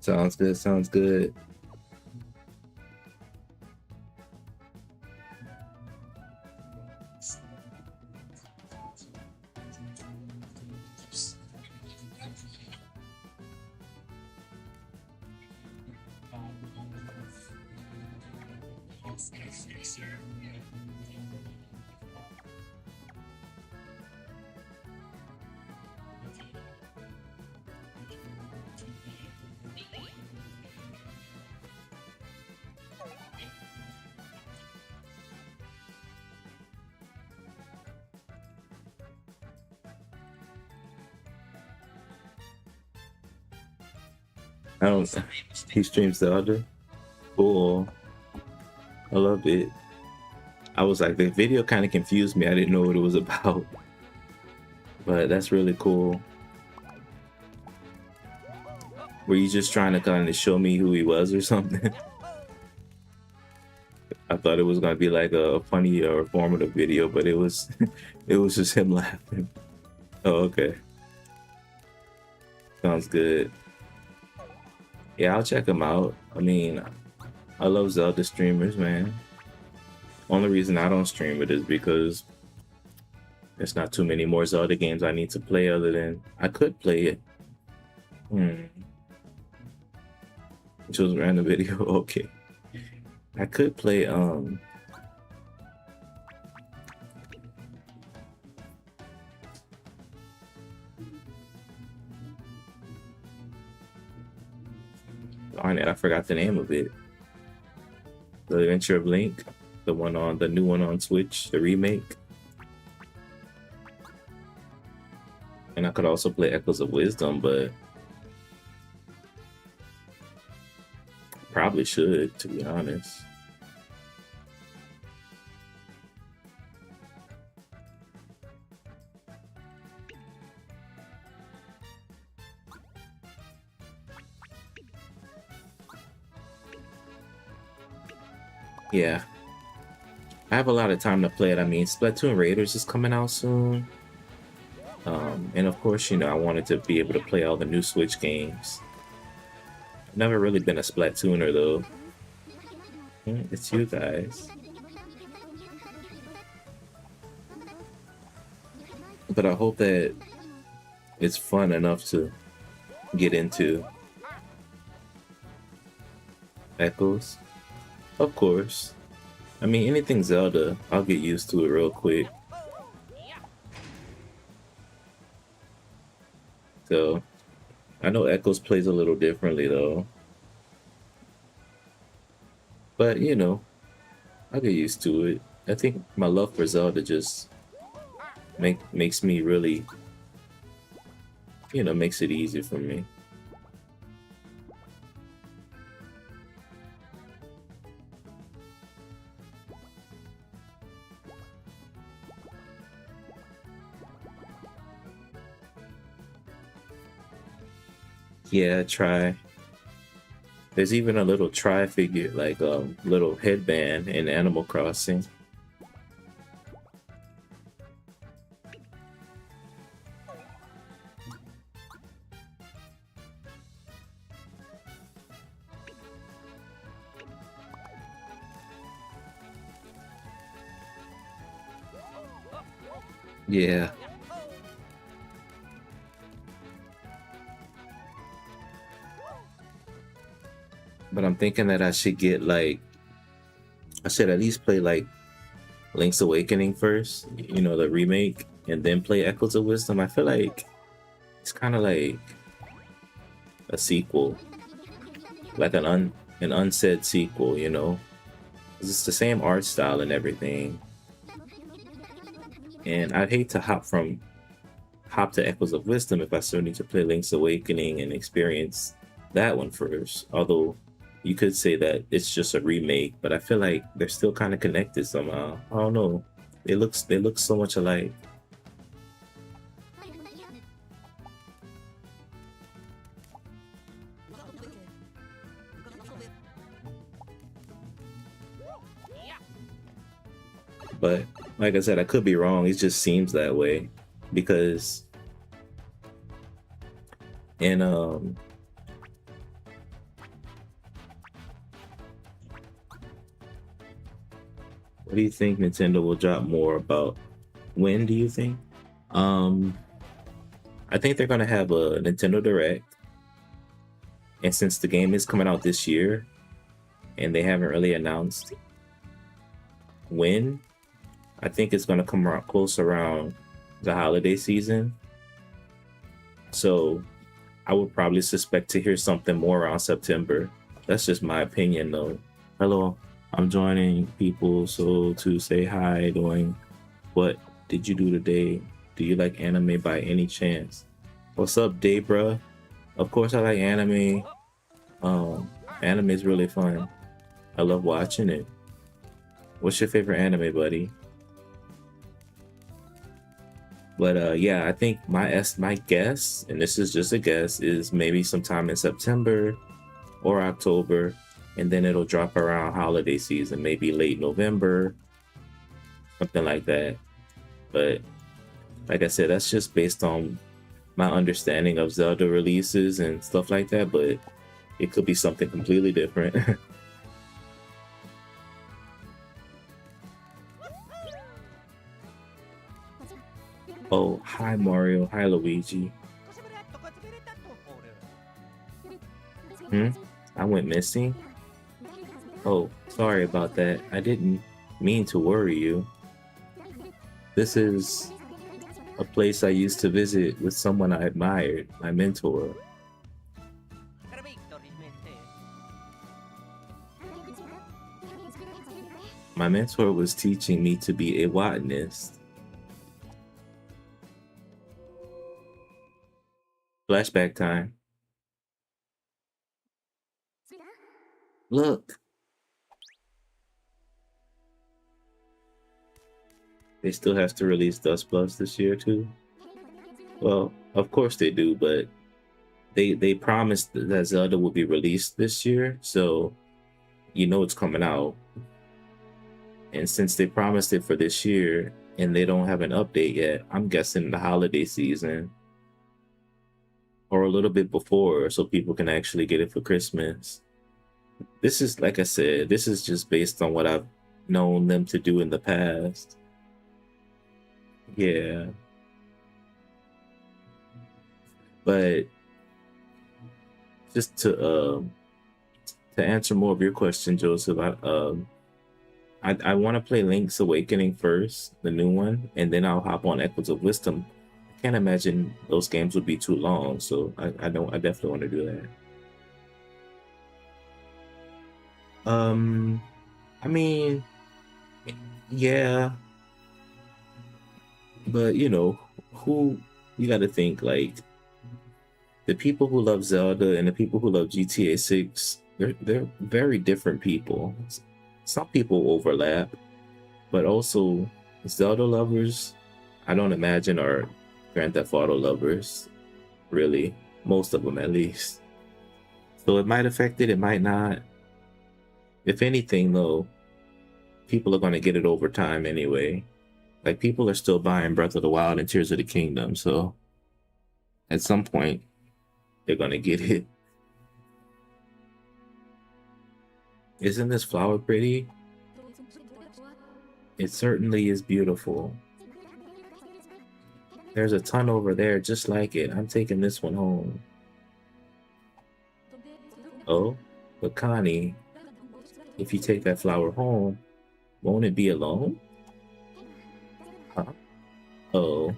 Sounds good. Sounds good. I don't. He streams Zelda. Cool. I love it. I was like, the video kind of confused me. I didn't know what it was about, but that's really cool. Were you just trying to kind of show me who he was or something? I thought it was gonna be like a funny or informative video, but it was, it was just him laughing. Oh, okay. Sounds good. Yeah, I'll check him out. I mean, I love Zelda streamers, man. Only reason I don't stream it is because there's not too many more Zelda games I need to play other than I could play it. Choose a random video. Okay. I could play darn it, I forgot the name of it. The Adventure of Link, the new one on Switch, the remake. And I could also play Echoes of Wisdom, but probably should, to be honest. Yeah. I have a lot of time to play it. I mean, Splatoon Raiders is coming out soon. And of course, you know, I wanted to be able to play all the new Switch games. I've never really been a Splatooner, though. It's you guys. But I hope that it's fun enough to get into. Echoes. Of course. I mean, anything Zelda, I'll get used to it real quick. So, I know Echoes plays a little differently though. But, you know, I'll get used to it. I think my love for Zelda just makes me really, you know, makes it easy for me. Yeah, try. There's even a little try figure, like a little headband in Animal Crossing. Yeah. But I'm thinking that I should get like, I should at least play like Link's Awakening first, you know, the remake, and then play Echoes of Wisdom. I feel like it's kind of like a sequel, like an unsaid sequel, you know? 'Cause it's the same art style and everything. And I'd hate to hop to Echoes of Wisdom if I still need to play Link's Awakening and experience that one first. Although you could say that it's just a remake, but I feel like they're still kind of connected somehow. I don't know. They look so much alike. But like I said, I could be wrong. It just seems that way because in What do you think Nintendo will drop more about? When do you think? Um, I think they're gonna have a Nintendo Direct, and since the game is coming out this year, and they haven't really announced when, I think it's gonna come around close around the holiday season. So I would probably suspect to hear something more around September. That's just my opinion, though. Hello, I'm joining people so to say hi. Doing what did you do today? Do you like anime by any chance? What's up, Debra? Of course, I like anime. Anime is really fun. I love watching it. What's your favorite anime, buddy? But yeah, I think my guess, and this is just a guess, is maybe sometime in September or October, and then it'll drop around holiday season, maybe late November, something like that. But like I said, that's just based on my understanding of Zelda releases and stuff like that, but it could be something completely different. Oh, hi Mario, hi Luigi. Hmm? I went missing? Oh, sorry about that. I didn't mean to worry you. This is a place I used to visit with someone I admired, my mentor. My mentor was teaching me to be a botanist. Flashback time. Look, they still have to release Dust Plus this year too. Well, of course they do, but they promised that Zelda will be released this year, so you know it's coming out. And since they promised it for this year and they don't have an update yet, I'm guessing the holiday season or a little bit before so people can actually get it for Christmas. This is, like I said, this is just based on what I've known them to do in the past. Yeah. But just to answer more of your question, Joseph, I want to play Link's Awakening first, the new one, and then I'll hop on Echoes of Wisdom. I can't imagine those games would be too long, so I definitely want to do that. I mean, yeah, but you know, who you got to think like the people who love Zelda and the people who love GTA 6, they're very different people. Some people overlap, but also Zelda lovers, I don't imagine are Grand Theft Auto lovers, really. Most of them, at least. So it might affect it, it might not. If anything, though, people are going to get it over time anyway. Like, people are still buying Breath of the Wild and Tears of the Kingdom, so at some point, they're going to get it. Isn't this flower pretty? It certainly is beautiful. There's a ton over there just like it. I'm taking this one home. Oh, but Connie, if you take that flower home, won't it be alone? Huh? Oh.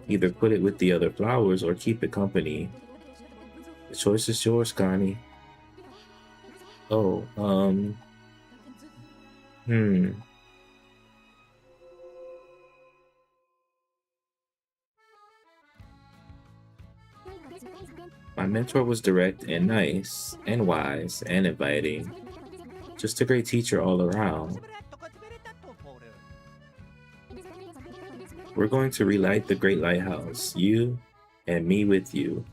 Either put it with the other flowers or keep it company. The choice is yours, Connie. Oh, hmm. My mentor was direct and nice and wise and inviting. Just a great teacher all around. We're going to relight the Great Lighthouse, you and me with you.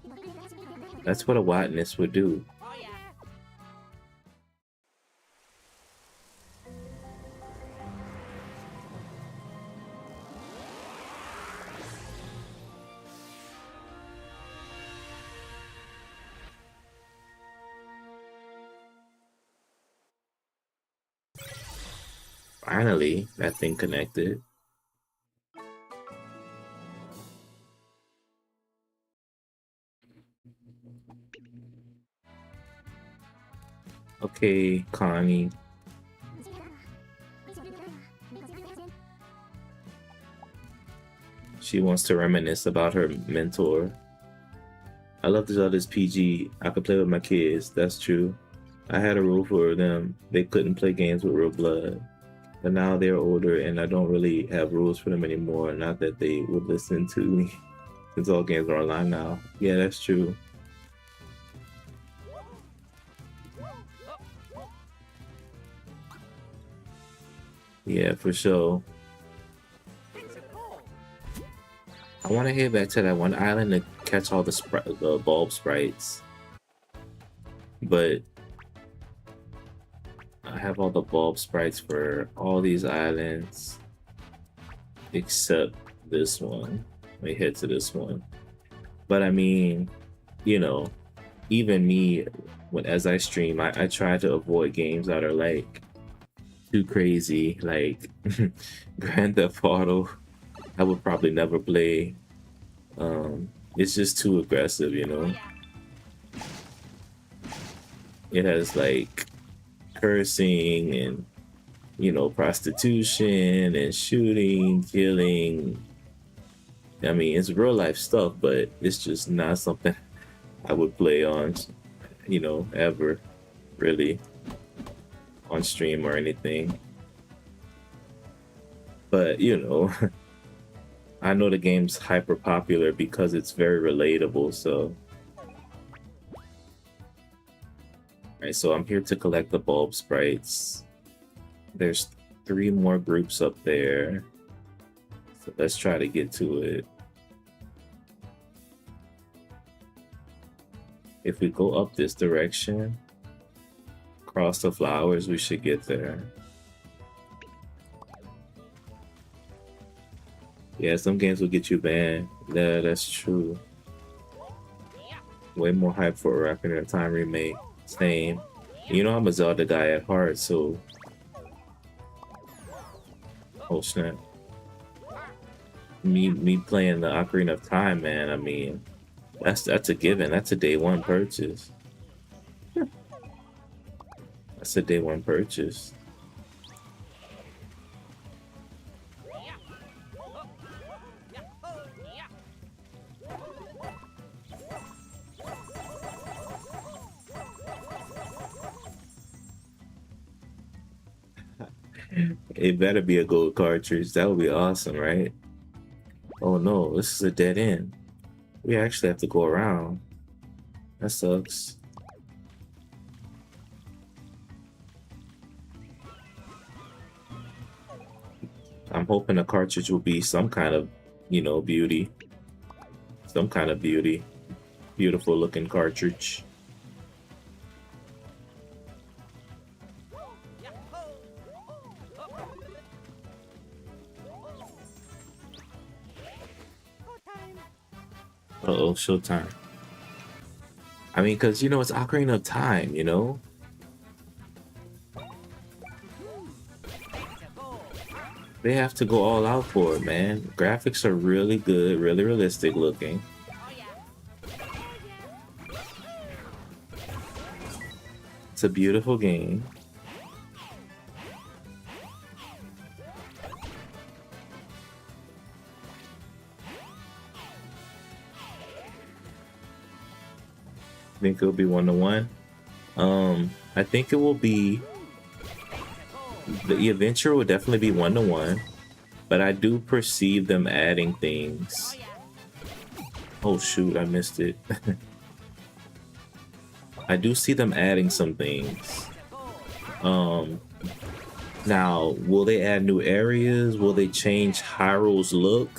That's what a botanist would do. Finally, that thing connected. Okay, Connie. She wants to reminisce about her mentor. I love this other's PG. I could play with my kids. That's true. I had a rule for them. They couldn't play games with real blood. But now they're older and I don't really have rules for them anymore. Not that they would listen to me. Since all games are online now. Yeah, that's true. Yeah, for sure. I want to head back to that one island to catch all the bulb sprites. But I have all the bulb sprites for all these islands except this one. Let me head to this one. But I mean, you know, even me, as I stream, I try to avoid games that are like too crazy, like Grand Theft Auto. I would probably never play. It's just too aggressive, you know. It has like cursing and, you know, prostitution and shooting, killing. I mean, it's real life stuff, but it's just not something I would play on, you know, ever really on stream or anything. But, you know, I know the game's hyper popular because it's very relatable, so. Alright, so I'm here to collect the bulb sprites. There's 3 more groups up there. So let's try to get to it. If we go up this direction, across the flowers, we should get there. Yeah, some games will get you banned. Yeah, that's true. Way more hype for a Ocarina of Time remake. Same. You know I'm a Zelda guy at heart, so. Oh snap. Me playing the Ocarina of Time, man. I mean, that's a given. That's a day one purchase. That's a day one purchase. It better be a gold cartridge. That would be awesome, right? Oh no, this is a dead end. We actually have to go around. That sucks. I'm hoping the cartridge will be some kind of, you know, beauty. Some kind of beauty. Beautiful looking cartridge. Uh-oh, showtime. I mean, because, you know, it's Ocarina of Time, you know? They have to go all out for it, man. Graphics are really good, really realistic looking. It's a beautiful game. I think it'll be 1-to-1. I think it will be the adventure will definitely be 1-to-1, but I do perceive them adding things. Oh shoot, I missed it. I do see them adding some things. Now, will they add new areas? Will they change Hyrule's look?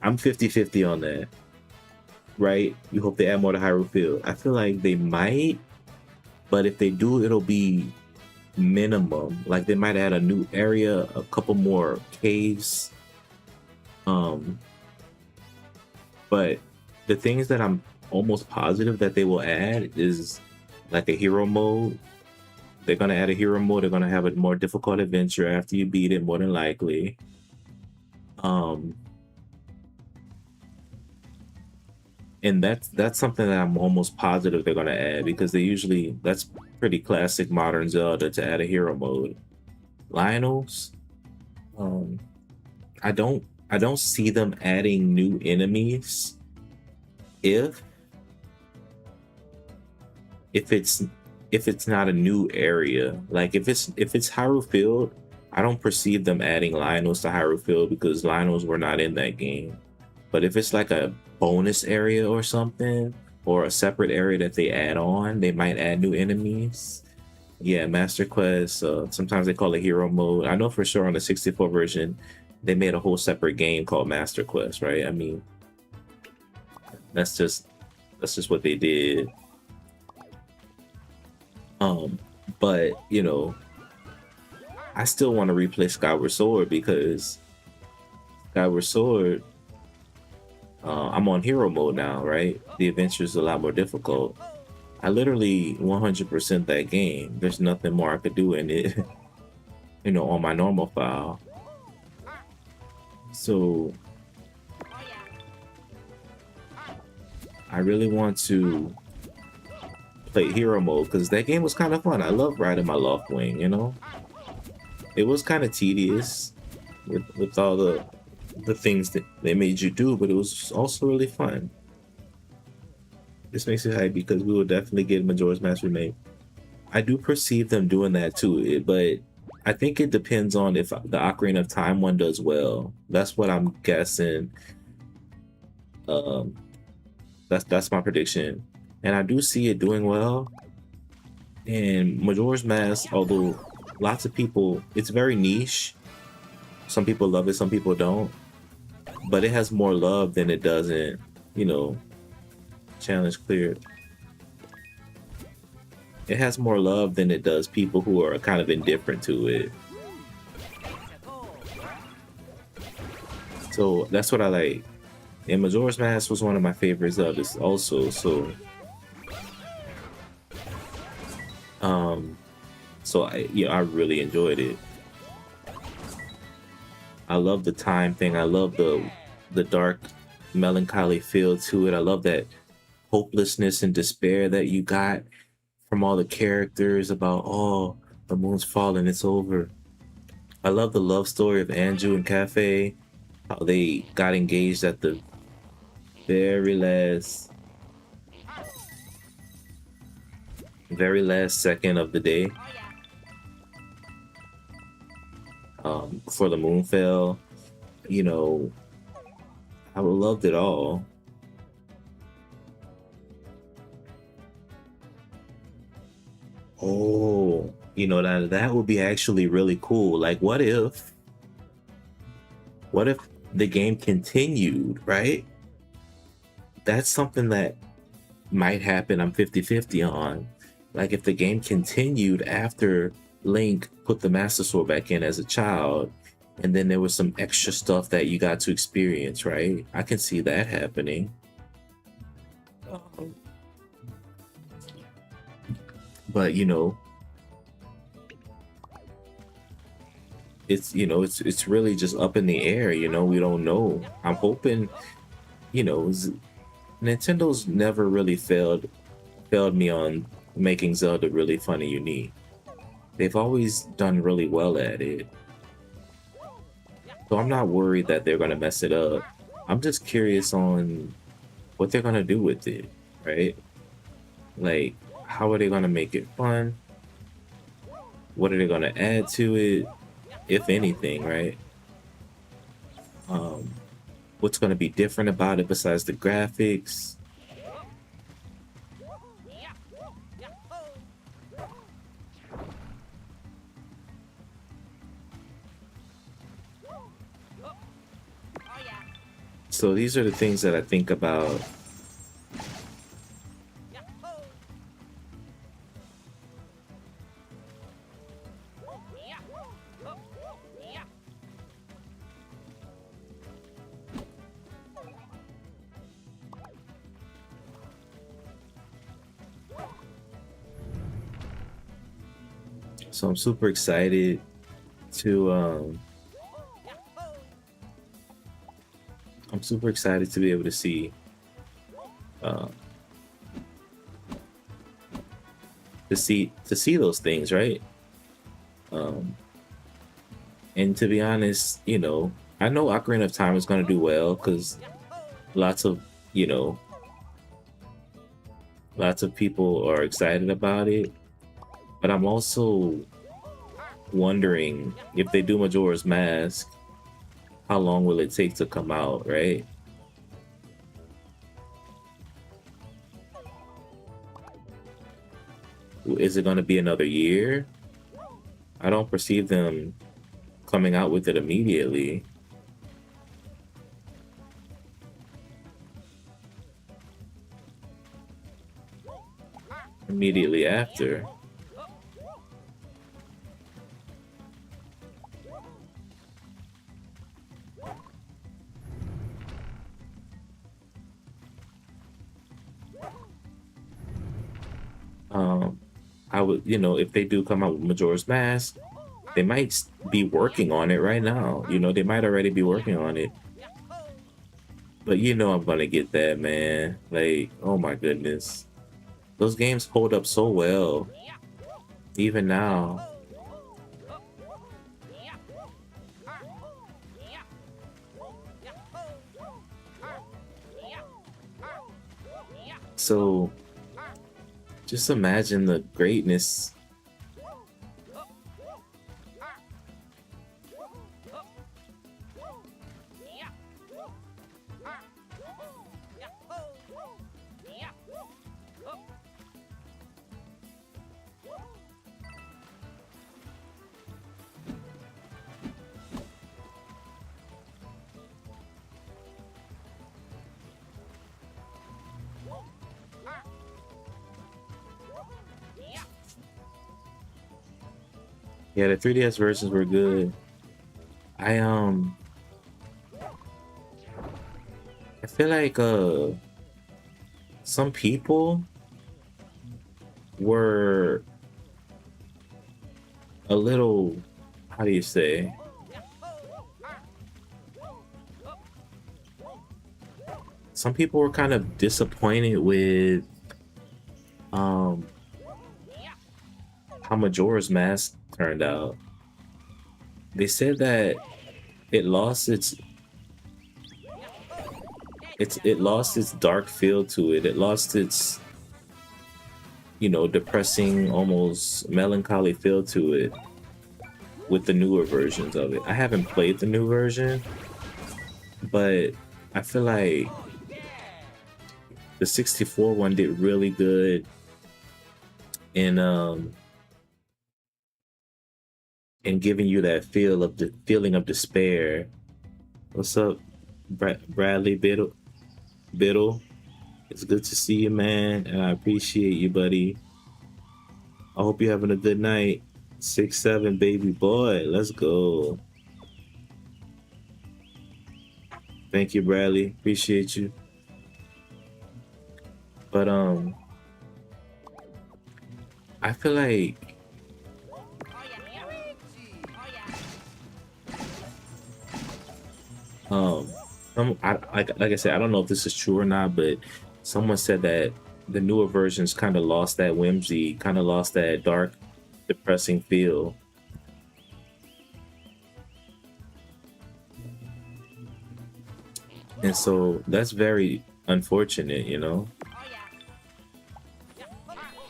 I'm 50-50 on that. Right? You hope they add more to Hyrule Field. I feel like they might, but if they do, it'll be minimum. Like they might add a new area, a couple more caves. But the things that I'm almost positive that they will add is like a hero mode They're gonna add a hero mode. They're gonna have a more difficult adventure after you beat it, more than likely. Um, and that's something that I'm almost positive they're gonna add because that's pretty classic modern Zelda to add a hero mode. Lionels, um, I don't see them adding new enemies if if it's if it's not a new area. Like if it's Hyrule Field, I don't perceive them adding Lionels to Hyrule Field because Lionels were not in that game. But if it's like a bonus area or something, or a separate area that they add on, they might add new enemies. Yeah, Master Quest. Sometimes they call it Hero Mode. I know for sure on the 64 version, they made a whole separate game called Master Quest, right? I mean, that's just what they did. But you know, I still want to replay Skyward Sword because Skyward Sword, I'm on hero mode now, right? The adventure is a lot more difficult. I literally 100% that game. There's nothing more I could do in it, you know, on my normal file. So I really want to play hero mode because that game was kind of fun. I love riding my Loft Wing, you know? It was kind of tedious with all the things that they made you do, but it was also really fun. This makes me happy because we will definitely get Majora's Mask remake. I do perceive them doing that too, but I think it depends on if the Ocarina of Time one does well. That's what I'm guessing. Um, that's my prediction, and I do see it doing well. And Majora's Mask, although lots of people, it's very niche. Some people love it, some people don't. But it has more love than it doesn't, you know, challenge cleared. It has more love than it does people who are kind of indifferent to it. So that's what I like. And Majora's Mask was one of my favorites of this also. So I really enjoyed it. I love the time thing. I love the dark, melancholy feel to it. I love that hopelessness and despair that you got from all the characters about, oh, the moon's falling, it's over. I love the love story of Andrew and Cafe, how they got engaged at the very last second of the day. Before the moon fell, you know, I loved it all. Oh, you know, that would be actually really cool. Like, what if the game continued, right? That's something that might happen. I'm 50-50 on. Like, if the game continued after Link put the Master Sword back in as a child, and then there was some extra stuff that you got to experience, right? I can see that happening. But you know, it's really just up in the air. You know, we don't know. I'm hoping, you know, Nintendo's never really failed me on making Zelda really fun and unique. They've always done really well at it. So I'm not worried that they're gonna mess it up. I'm just curious on what they're gonna do with it, right? Like, how are they gonna make it fun? What are they gonna add to it, if anything, right? What's gonna be different about it besides the graphics? So these are the things that I think about. So I'm super excited to I'm super excited to be able uh, to see those things, right? Um, and to be honest, I know Ocarina of Time is going to do well because lots of you know lots of people are excited about it. But I'm also wondering if they do Majora's Mask, how long will it take to come out, right? Is it going to be another year? I don't perceive them coming out with it immediately after. Um, I would, if they do come out with Majora's Mask, they might be working on it right now. They might already be working on it. But I'm gonna get that, man. Like, oh my goodness. Those games hold up so well, even now. So just imagine the greatness. Yeah, the 3DS versions were good. I I feel like some people were a little, how do you say, some people were kind of disappointed with um how Majora's Mask turned out. They said that it lost it lost its dark feel to it. It lost its depressing, almost melancholy feel to it with the newer versions of it. I haven't played the new version, but I feel like the 64 one did really good in in giving you that feeling of despair. What's up, Bradley Biddle? It's good to see you, man, and I appreciate you, buddy. I hope you're having a good night. 6'7", baby boy. Let's go. Thank you, Bradley. Appreciate you. But I feel like um like I said, I don't know if this is true or not, but someone said that the newer versions kind of lost that whimsy, kind of lost that dark, depressing feel. And so that's very unfortunate,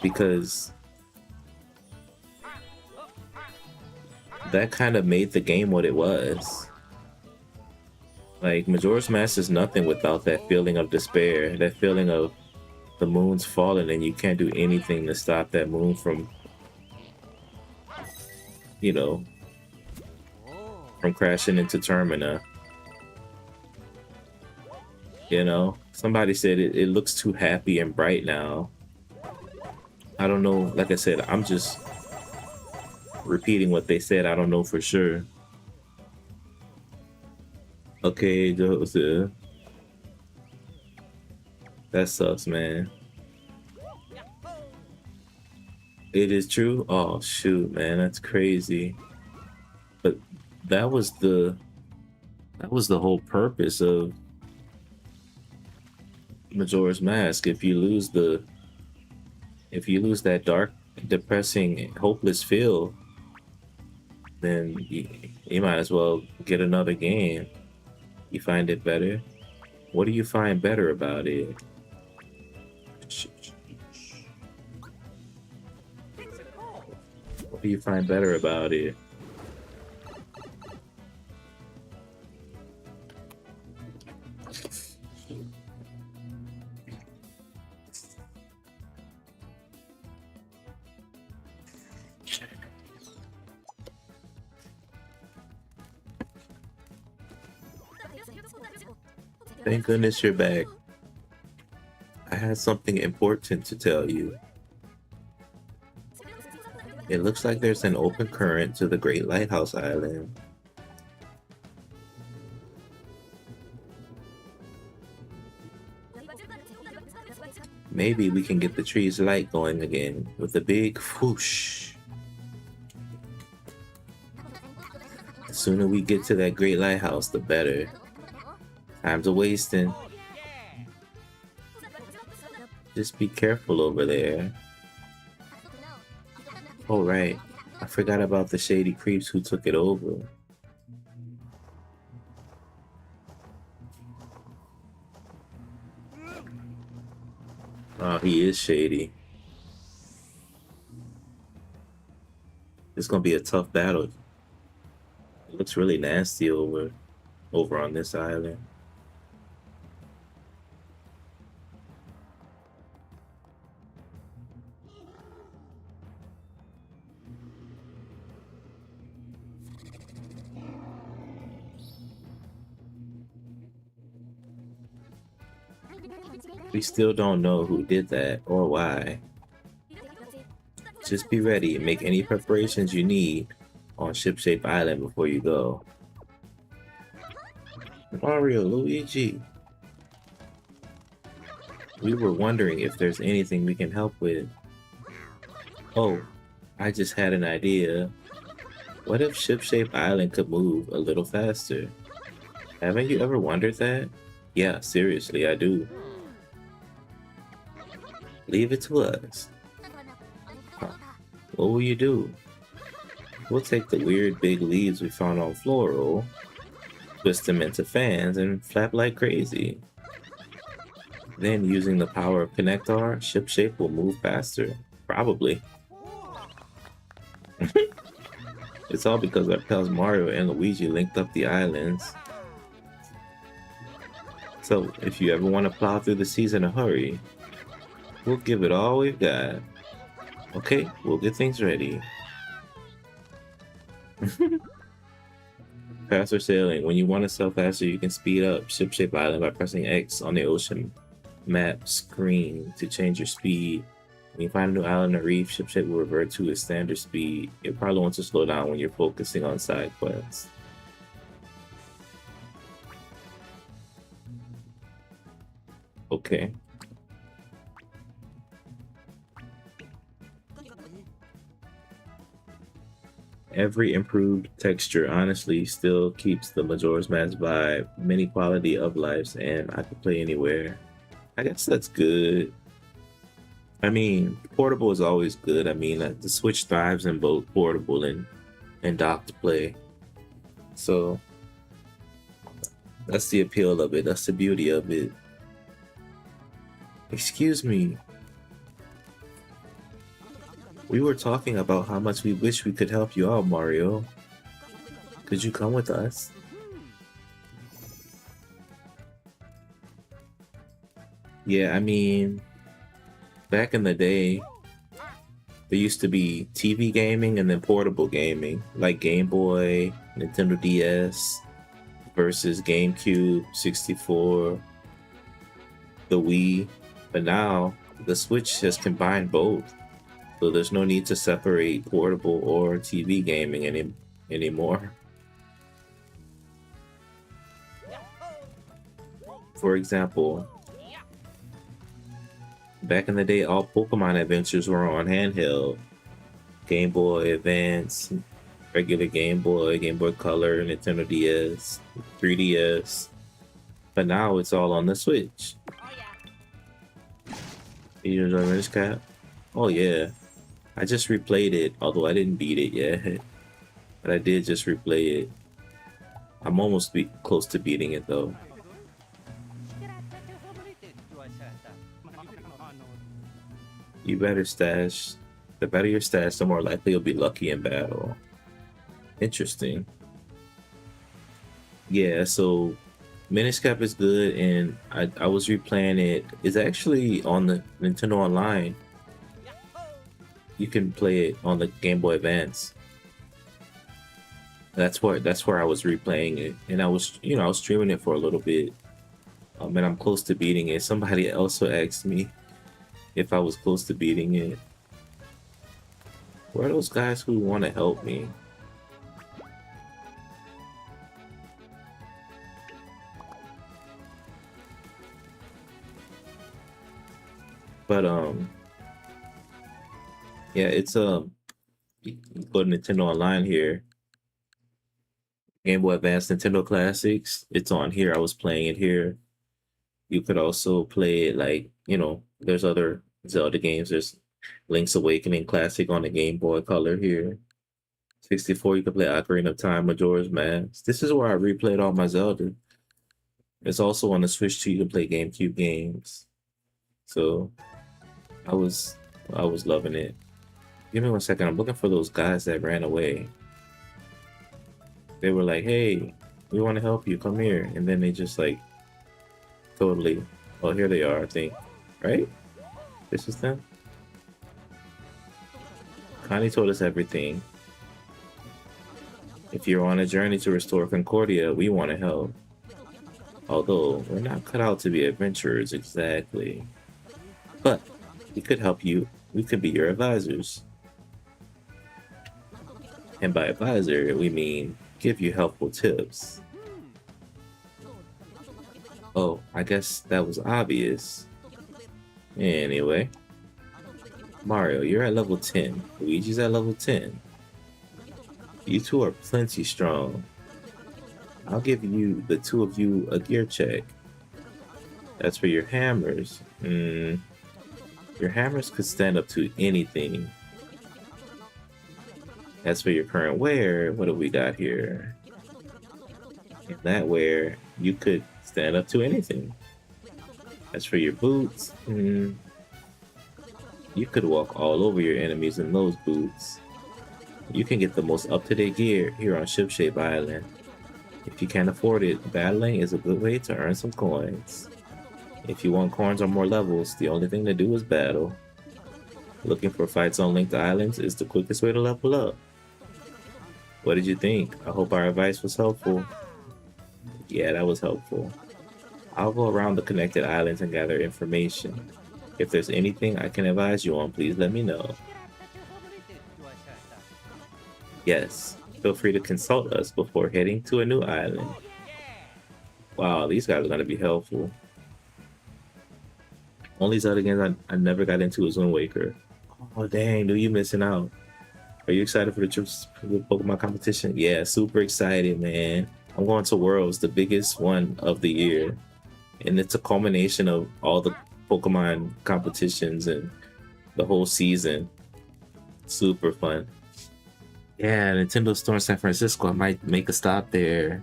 because that kind of made the game what it was. Like, Majora's Mask is nothing without that feeling of despair, that feeling of the moon's falling and you can't do anything to stop that moon from, you know, from crashing into Termina. Somebody said it looks too happy and bright now. I don't know. Like I said, I'm just repeating what they said. I don't know for sure. Okay, Joseph. That sucks, man. It is true. Oh shoot, man, that's crazy. But that was the that was the whole purpose of Majora's Mask. If you lose that dark, depressing, hopeless feel, then you might as well get another game. You find it better. What do you find better about it? What do you find better about it? Thank goodness you're back. I had something important to tell you. It looks like there's an open current to the Great Lighthouse Island. Maybe we can get the tree's light going again with a big whoosh. The sooner we get to that Great Lighthouse, the better. Time's a wasting. Just be careful over there. Oh right, I forgot about the shady creeps who took it over. Oh, he is shady. It's gonna be a tough battle. It looks really nasty over on this island. We still don't know who did that or why. Just be ready and make any preparations you need on Ship-Shape Island before you go. Mario, Luigi. We were wondering if there's anything we can help with. Oh, I just had an idea. What if Ship-Shape Island could move a little faster? Haven't you ever wondered that? Yeah, seriously, I do. Leave it to us. Huh. What will you do? We'll take the weird big leaves we found on Floral, twist them into fans, and flap like crazy. Then, using the power of Connector, Ship-Shape will move faster. Probably. It's all because our pals Mario and Luigi linked up the islands. So, if you ever want to plow through the seas in a hurry, we'll give it all we've got. Okay, we'll get things ready. Faster sailing. When you want to sail faster, you can speed up Ship-Shape Island by pressing X on the ocean map screen to change your speed. When you find a new island or reef, Ship-Shape will revert to its standard speed. You'll probably want to slow down when you're focusing on side quests. Okay. Every improved texture honestly still keeps the Majora's Mask vibe, many quality of lives, and I could play anywhere. I guess that's good. I mean, portable is always good. I mean, the Switch thrives in both portable and dock to play. So that's the appeal of it. That's the beauty of it. Excuse me. We were talking about how much we wish we could help you out, Mario. Could you come with us? Yeah, I mean, back in the day, there used to be TV gaming and then portable gaming, like Game Boy, Nintendo DS versus GameCube, 64, the Wii. But now, the Switch has combined both. So there's no need to separate portable or TV gaming anymore. For example, back in the day, all Pokemon adventures were on handheld, Game Boy Advance, regular Game Boy Color, Nintendo DS, 3DS. But now it's all on the Switch. You enjoy Minish Cap? Oh yeah. I just replayed it, although I didn't beat it yet. But I did just replay it. I'm almost close to beating it though. You better stash. The better your stash, the more likely you'll be lucky in battle. Interesting. Yeah, so Minish Cap is good, and I was replaying it. It's actually on the Nintendo Online. You can play it on the Game Boy Advance. That's where I was replaying it, and I was streaming it for a little bit. And I'm close to beating it. Somebody also asked me if I was close to beating it. Where are those guys who want to help me? But yeah, it's you go to Nintendo Online here. Game Boy Advance Nintendo Classics. It's on here. I was playing it here. You could also play it like, there's other Zelda games. There's Link's Awakening Classic on the Game Boy Color here. 64, you can play Ocarina of Time, Majora's Mask. This is where I replayed all my Zelda. It's also on the Switch too. You can play GameCube games. So I was loving it. Give me 1 second. I'm looking for those guys that ran away. They were like, "Hey, we want to help you. Come here." And then they just like totally. Oh, here they are. I think, right? This is them. Connie told us everything. If you're on a journey to restore Concordia, we want to help. Although we're not cut out to be adventurers exactly. But we could help you. We could be your advisors. And by advisor, we mean give you helpful tips. Oh, I guess that was obvious. Anyway. Mario, you're at level 10. Luigi's at level 10. You two are plenty strong. I'll give you, the two of you, a gear check. That's for your hammers. Your hammers could stand up to anything. As for your current wear, what do we got here? In that wear, you could stand up to anything. As for your boots, you could walk all over your enemies in those boots. You can get the most up-to-date gear here on Shipshape Island. If you can't afford it, battling is a good way to earn some coins. If you want coins or more levels, the only thing to do is battle. Looking for fights on linked islands is the quickest way to level up. What did you think? I hope our advice was helpful. Yeah, that was helpful. I'll go around the connected islands and gather information. If there's anything I can advise you on, please let me know. Yes, feel free to consult us before heading to a new island. Wow, these guys are going to be helpful. Only Zelda games I never got into was Wind Waker. Oh dang, dude, you missing out. Are you excited for the trips for the Pokemon competition? Yeah, super excited, man. I'm going to Worlds, the biggest one of the year. And it's a culmination of all the Pokemon competitions and the whole season. Super fun. Yeah, Nintendo Store in San Francisco. I might make a stop there.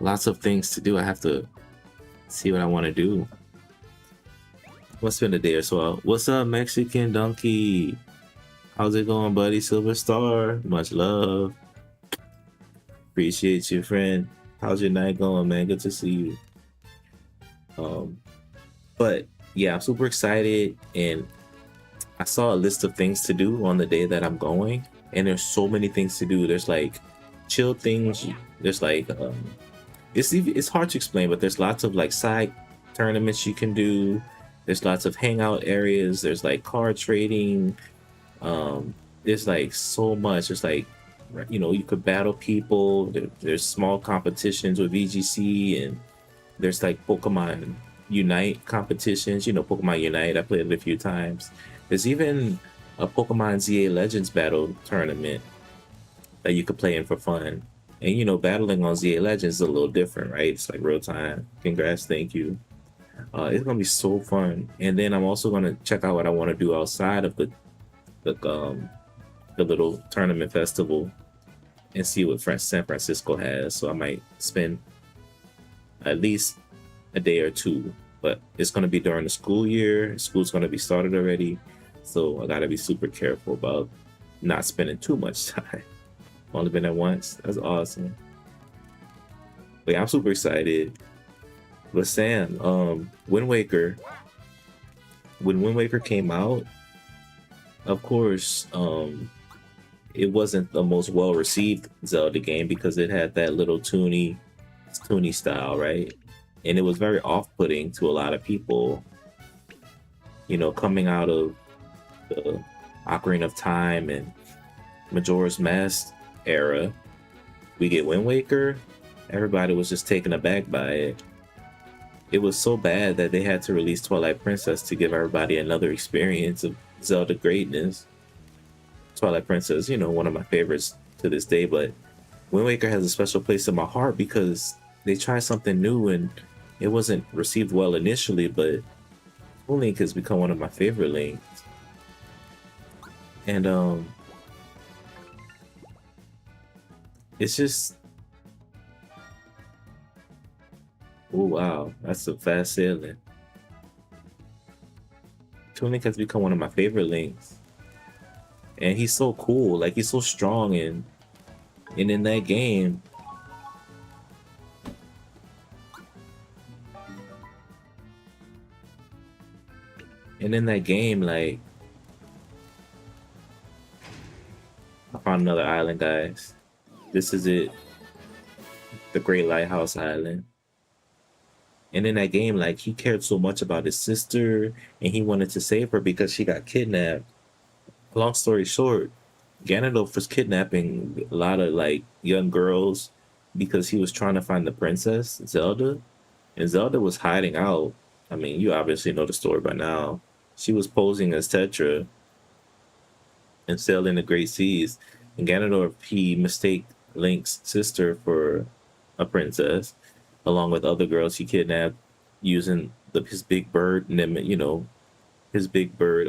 Lots of things to do. I have to see what I want to do. We'll spend a day or so. What's up, Mexican Donkey? How's it going, buddy? Silver Star. Much love. Appreciate you, friend. How's your night going, man? Good to see you. But yeah, I'm super excited, and I saw a list of things to do on the day that I'm going, and there's so many things to do. There's like chill things. There's like it's hard to explain, but there's lots of like side tournaments you can do. There's lots of hangout areas. There's like card trading. There's like so much. There's like, you could battle people. There's small competitions with VGC, and there's like Pokemon Unite competitions. Pokemon Unite. I played it a few times. There's even a Pokemon ZA Legends battle tournament that you could play in for fun. And you know, battling on ZA Legends is a little different, right? It's like real time. Congrats, thank you. It's gonna be so fun. And then I'm also gonna check out what I want to do outside of the um the little tournament festival and see what San Francisco has. So I might spend at least a day or two. But it's gonna be during the school year. School's gonna be started already, so I gotta be super careful about not spending too much time. Only been there once. That's awesome. But yeah, I'm super excited. But Sam, Wind Waker. When Wind Waker came out, of course, it wasn't the most well received Zelda game because it had that little toony style, right? And it was very off putting to a lot of people. You know, coming out of the Ocarina of Time and Majora's Mask era, we get Wind Waker. Everybody was just taken aback by it. It was so bad that they had to release Twilight Princess to give everybody another experience of Zelda greatness. Twilight Princess, you know, one of my favorites to this day, but Wind Waker has a special place in my heart because they tried something new and it wasn't received well initially, but Toon Link has become one of my favorite links. And it's just, oh wow, that's a fast sailing. Toon Link has become one of my favorite links. And he's so cool, like he's so strong and in that game, like I found another island, guys. This is it. The Great Lighthouse Island. And in that game, like he cared so much about his sister and he wanted to save her because she got kidnapped. Long story short, Ganondorf was kidnapping a lot of like young girls because he was trying to find the princess, Zelda. And Zelda was hiding out. I mean, you obviously know the story by now. She was posing as Tetra and sailing the great seas. And Ganondorf, he mistaked Link's sister for a princess, along with other girls he kidnapped using his big bird, you know, his big bird,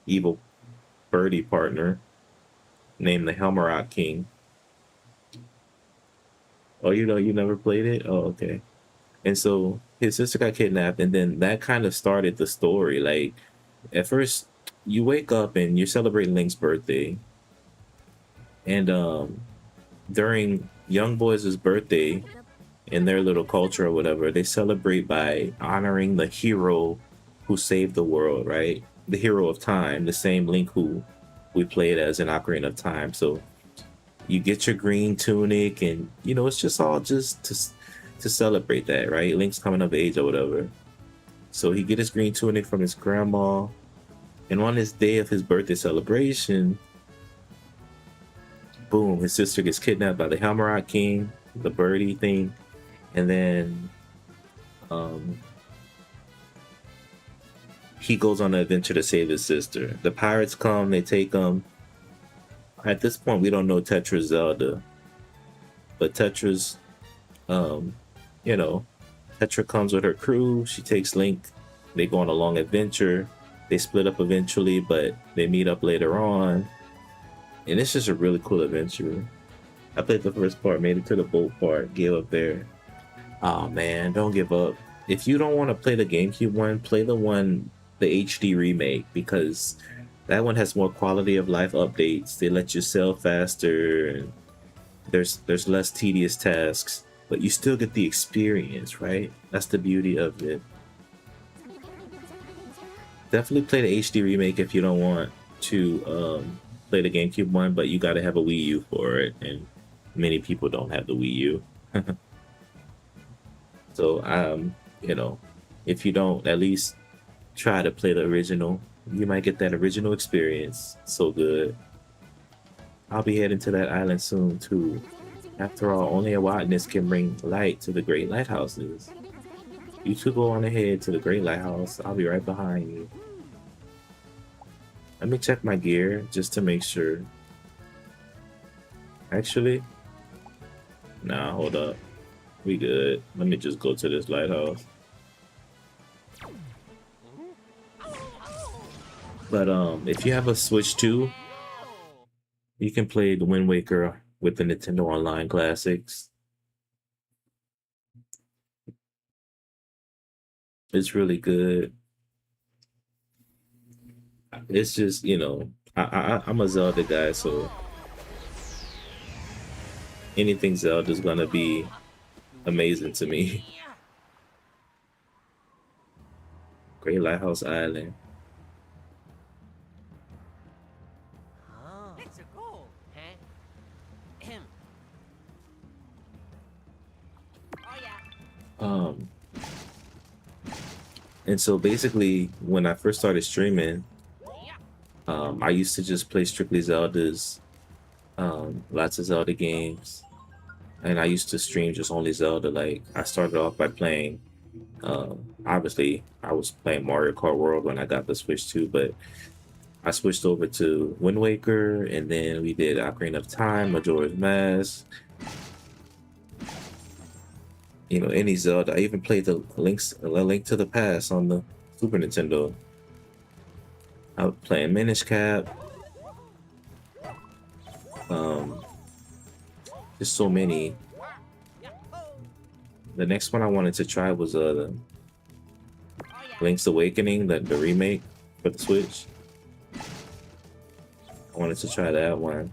evil birdie partner named the Helmarock King. Oh, you know, you never played it? Oh, okay. And so his sister got kidnapped, and then that kind of started the story. Like, at first, you wake up and you're celebrating Link's birthday, and during young boys' birthday, in their little culture or whatever, they celebrate by honoring the hero who saved the world, right? The hero of time, the same Link who we played as in Ocarina of Time. So you get your green tunic, and you know it's just all just to celebrate that, right? Link's coming of age or whatever. So he get his green tunic from his grandma, and on this day of his birthday celebration, boom, his sister gets kidnapped by the Helmarock King, the birdie thing, and then he goes on an adventure to save his sister. The pirates come, they take him. At this point, we don't know Tetra's Zelda, but Tetra's, you know, Tetra comes with her crew. She takes Link. They go on a long adventure. They split up eventually, but they meet up later on. And it's just a really cool adventure. I played the first part, made it to the boat part, gave up there. Oh man, don't give up. If you don't want to play the GameCube one, play the HD remake, because that one has more quality of life updates. They let you sail faster, and there's less tedious tasks, but you still get the experience, right? That's the beauty of it. Definitely play the HD remake if you don't want to play the GameCube one, but you got to have a Wii U for it, and many people don't have the Wii U. So you know, if you don't at least try to play the original, you might get that original experience. So good. I'll be heading to that island soon too. After all, only a wilderness can bring light to the great lighthouses. You two go on ahead to the great lighthouse. I'll be right behind you. Let me check my gear just to make sure. Actually, nah, hold up. We good. Let me just go to this lighthouse. But if you have a Switch 2, you can play the Wind Waker with the Nintendo Online Classics. It's really good. It's just, I'm a Zelda guy, so anything Zelda is gonna be amazing to me. Great Lighthouse Island. It's a goal, huh? Him. Oh yeah. Um, and so basically, when I first started streaming, I used to just play strictly Zeldas, lots of Zelda games, and I used to stream just only Zelda. Like I started off by playing, obviously I was playing Mario Kart World when I got the Switch 2, but I switched over to Wind Waker, and then we did Ocarina of Time, Majora's Mask, any Zelda. I even played the Link to the Past on the Super Nintendo. I was playing Minish Cap. Um, just so many. The next one I wanted to try was Link's Awakening, the remake for the Switch. I wanted to try that one.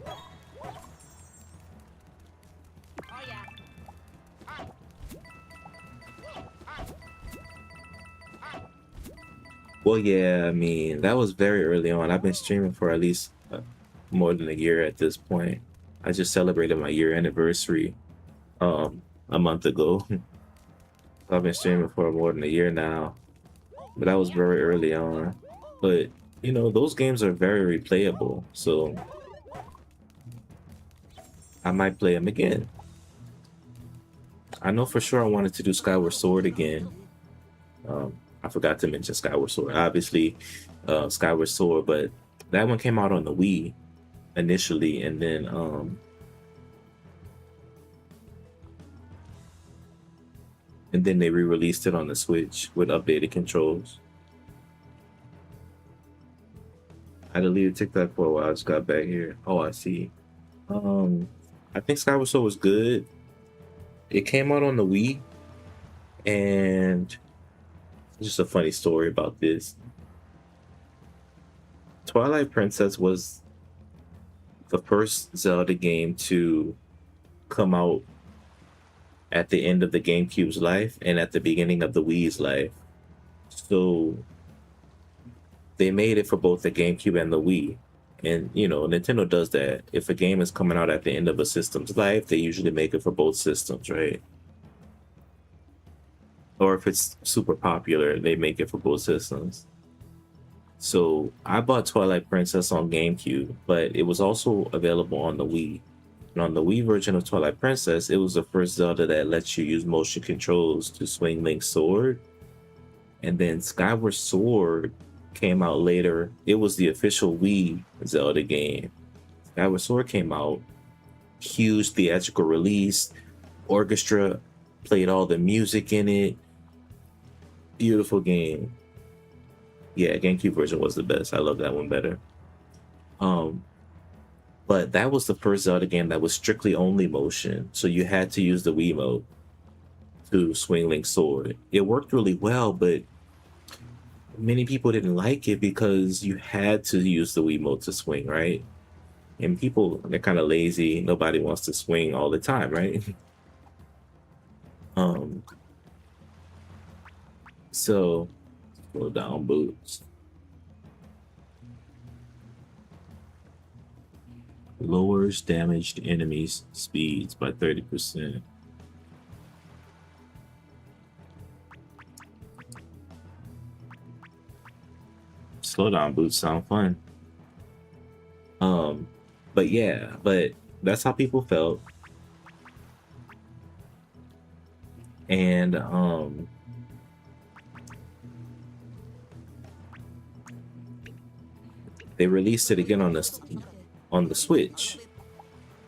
Well, yeah, I mean, that was very early on. I've been streaming for at least more than a year at this point. I just celebrated my year anniversary a month ago. I've been streaming for more than a year now, but that was very early on. But those games are very replayable, so I might play them again. I know for sure I wanted to do Skyward Sword again. I forgot to mention Skyward Sword. Obviously, Skyward Sword, but that one came out on the Wii initially, and then they re-released it on the Switch with updated controls. I deleted TikTok for a while. I just got back here. Oh, I see. I think Skyward Sword was good. It came out on the Wii, and just a funny story about this. Twilight Princess was the first Zelda game to come out at the end of the GameCube's life and at the beginning of the Wii's life. So they made it for both the GameCube and the Wii. And Nintendo does that. If a game is coming out at the end of a system's life, they usually make it for both systems, right? Or if it's super popular, they make it for both systems. So I bought Twilight Princess on GameCube, but it was also available on the Wii. And on the Wii version of Twilight Princess, it was the first Zelda that lets you use motion controls to swing Link's sword. And then Skyward Sword came out later. It was the official Wii Zelda game. Skyward Sword came out, huge theatrical release, orchestra played all the music in it. Beautiful game. Yeah, GameCube version was the best. I love that one better. But that was the first Zelda game that was strictly only motion, so you had to use the Wiimote to swing Link's sword. It worked really well, but many people didn't like it because you had to use the Wiimote to swing, right? And people, they're kind of lazy. Nobody wants to swing all the time, right? So slow down boots. Lowers damaged enemies' speeds by 30%. Slow down boots sound fun. But yeah, but that's how people felt. And they released it again on the Switch.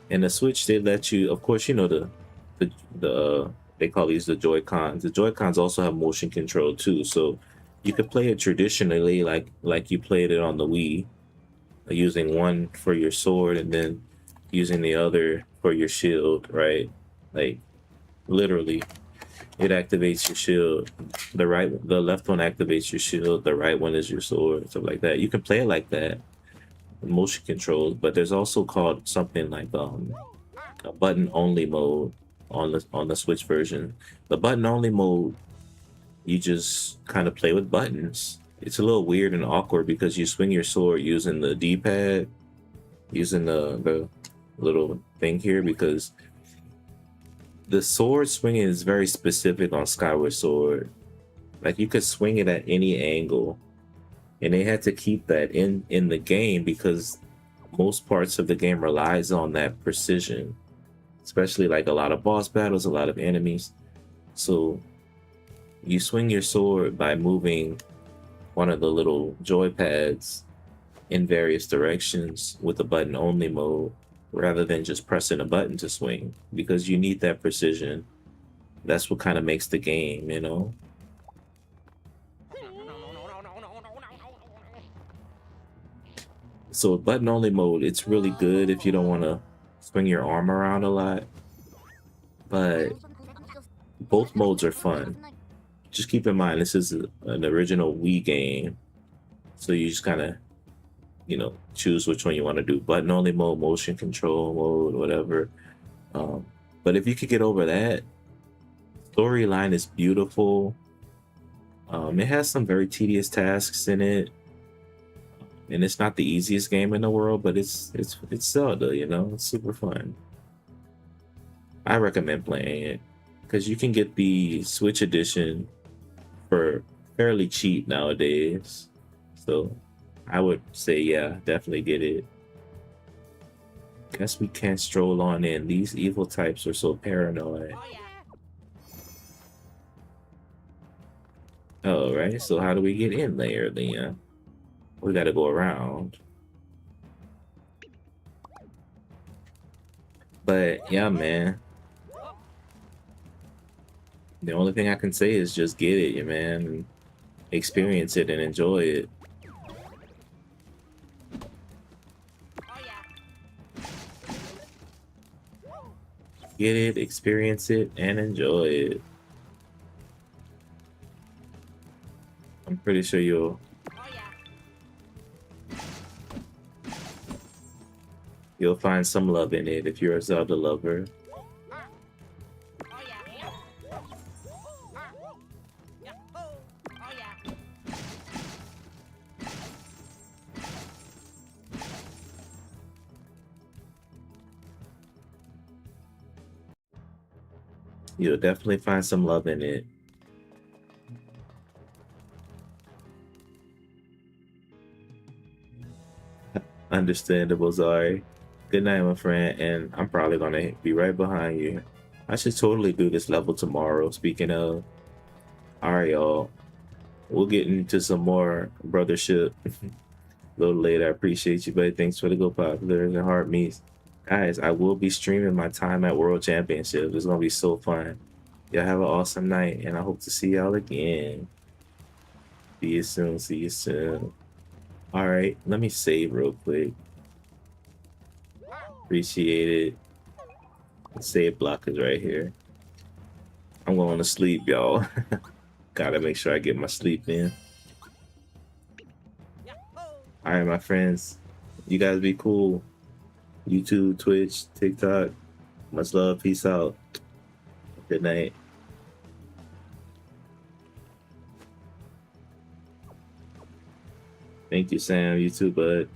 And the Switch, they let you, of course, you know the they call these the Joy Cons. The Joy Cons also have motion control too, so you could play it traditionally, like you played it on the Wii, using one for your sword and then using the other for your shield, right? Like literally, it activates your shield. The left one activates your shield. The right one is your sword, stuff like that. You can play it like that, motion controls. But there's also called something like a button only mode on the Switch version. The button only mode, you just kind of play with buttons. It's a little weird and awkward because you swing your sword using the D-pad, using the little thing here, because the sword swinging is very specific on Skyward Sword. Like you could swing it at any angle, and they had to keep that in the game because most parts of the game relies on that precision, especially like a lot of boss battles, a lot of enemies. So you swing your sword by moving one of the little joy pads in various directions with the button only mode rather than just pressing a button to swing, because you need that precision. That's what kind of makes the game, you know? So button only mode, it's really good if you don't want to swing your arm around a lot, but both modes are fun. Just keep in mind this is an original Wii game, so you just kind of, you know, choose which one you want to do: button only mode, motion control mode, whatever. um, but if you could get over that, storyline is beautiful. It has some very tedious tasks in it, and it's not the easiest game in the world, but it's Zelda, you know, it's super fun. I recommend playing it because you can get the Switch edition for fairly cheap nowadays. So I would say, yeah, definitely get it. Guess we can't stroll on in. These evil types are so paranoid. Oh, yeah. Oh, right. So how do we get in there then? We gotta go around. But yeah, man. The only thing I can say is just get it, yeah, man. Experience it and enjoy it. Oh, yeah. Get it, experience it, and enjoy it. I'm pretty sure Oh, yeah. you'll find some love in it if you're a Zelda lover. Oh, yeah. Yahoo! Oh, yeah. You'll definitely find some love in it. Understandable, sorry. Good night, my friend, and I'm probably gonna be right behind you. I should totally do this level tomorrow. Speaking of, all right, y'all. We'll get into some more brothership a little later. I appreciate you, buddy. Thanks for the go popular and heart meets. Guys, I will be streaming my time at World Championships. It's gonna be so fun. Y'all have an awesome night, and I hope to see y'all again. See you soon. See you soon. All right, let me save real quick. Appreciate it. The save block is right here. I'm going to sleep, y'all. Gotta make sure I get my sleep in. Yahoo! All right, my friends. You guys be cool. YouTube, Twitch, TikTok. Much love. Peace out. Good night. Thank you, Sam. You too, bud.